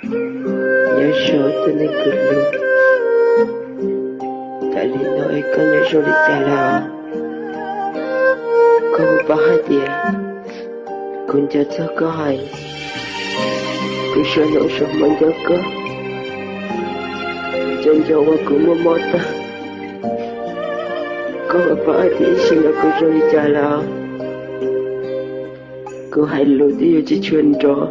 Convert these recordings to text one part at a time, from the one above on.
nhớ số tôi nên cứ luôn tại vì nói có nhớ số đi trả là có một bao hai tiền cũng cho có hay cứ số nổ số mình cho có chân cho qua cũng mua mót ta có một bao hai tiền xin là cứ số đi trả là cứ hay lụt đi chỉ chuyên trò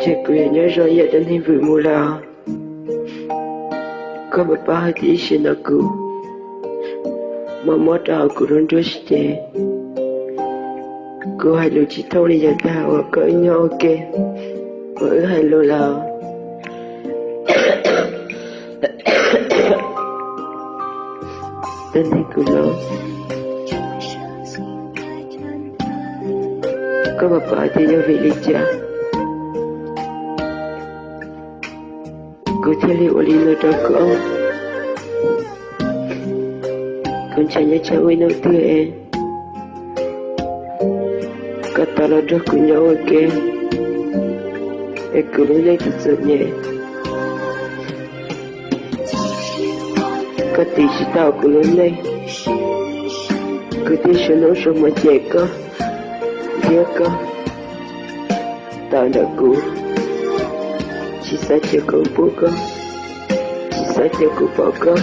chỉ quyền nhớ rồi giờ đến hình vừa mua là có một bao hai tỷ xin là cứ mà mót đào cứ luôn đôi xe cứ hay lụt chỉ thâu đi giờ ta và cỡ nhau ok với hay lụt là đến hình cứ lớn có một bao thì nhớ vị lý cha cứ theo liệu lý nơi đó của ông con trai nhớ cháu ấy nấu tươi em có ta là đó của nhau ok em cứ lấy thật sự nhẹ có tí chỉ tao của lớn đây cứ tí số nấu số mà trẻ có ghé có tao đã cũ chỉ sẽ cho cậu bố con chỉ sẽ cho cậu bỏ con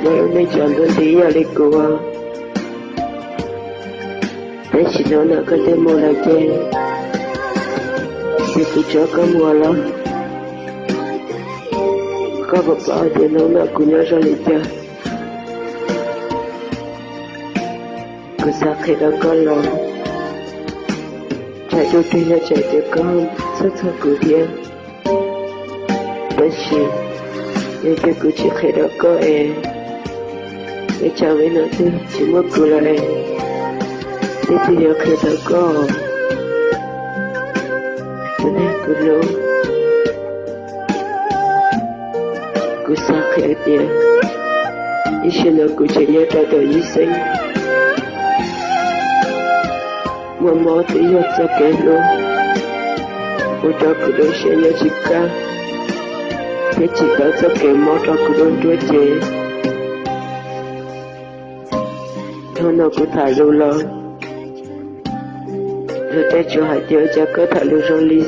mà hôm nay chọn đơn tí nhà đi cô à để chỉ nói là có thể mua lại chơi thì cứ cho có mua lắm có một bảo thì nó là của nhau ra đi chơi cứ sao khi đó có lòng chạy đôi tuy là chạy cho con rất thật của thiên bất chỉ nên tôi cứ chỉ khi đó có em để chào với nó tôi chỉ muốn cứ là em để tôi nhớ khi đó có cho nên cứ lâu cứ xa khi tiền ý xin nó cứ chỉ nhớ cho tôi ý sinh mà mò tí nhớ cho kẻ luôn một trò cứ đối xe nhớ chỉ ca thế chỉ có cho kẻ mò trò cứ đối chúa chế thôi nó cứ thả lưu lo rồi tay cho hai tiêu cho có thả lưu trong ly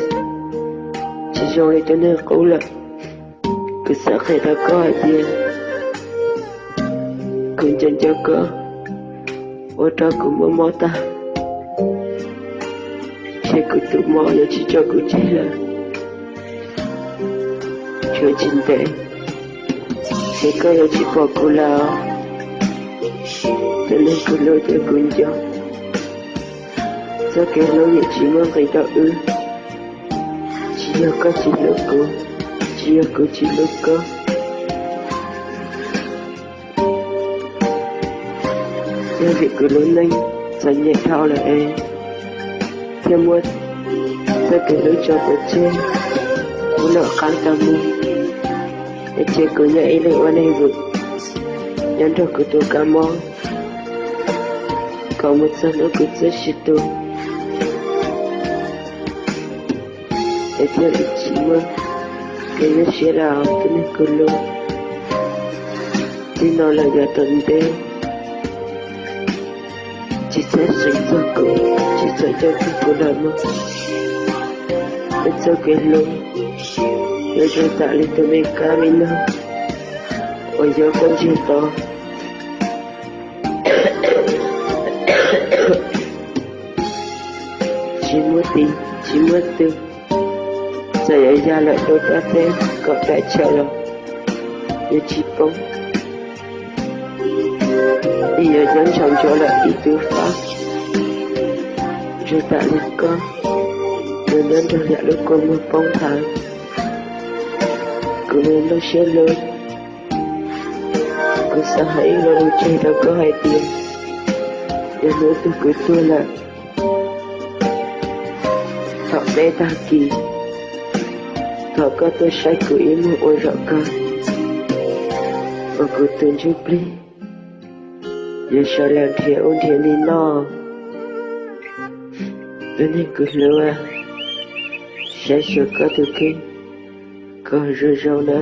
chỉ rồi cho nên cố là cứ sợ khi ta có hai tiêu cứ chân cho có một trò cứ mò ta sẽ cứ tự mò là chỉ cho cứ chỉ là chuyện chính tế sẽ có là chỉ bỏ cô là cho nên cứ lôi cho cứ cho do cái lối như chỉ mong người ta chỉ là có chỉ là cô chỉ là cô chỉ là có nên việc cứ lớn lên sẽ nhẹ thao là em theo mua sẽ cái lối cho tôi chơi muốn nợ khăn ta mua để chơi cứ nhảy lên qua đây vực nhắn cho cứ tôi cả mong còn một giờ nữa cứ rất xịt tôi để theo ý chí mơ cái nó sẽ là cái này cứ luôn thì nó là giờ tuần đêm chỉ sẽ sinh ra cô chỉ sẽ cho cô làm mơ để cho cái luôn để cho ta lên tới mình cả mình nữa bây giờ con chưa to chỉ muốn tin chỉ muốn tư giờ ra lại đôi ta tên còn đại trợ rồi để chỉ bóng bây giờ dẫn chồng cho lại ý tư pháp rồi tại lên con rồi nên cho lại lúc con một bóng tháng cứ nên nó sẽ lớn cứ sao hãy là đồ chơi đâu có hai tiền để nữa tôi cứ tôi là họ bé ta kỳ họ có tôi sai cứ ý một ôi rõ con và cứ tên giúp đi giờ sao làm thế ôn thế đi nó Ini keluar Saya suka tuki Kau rejaulah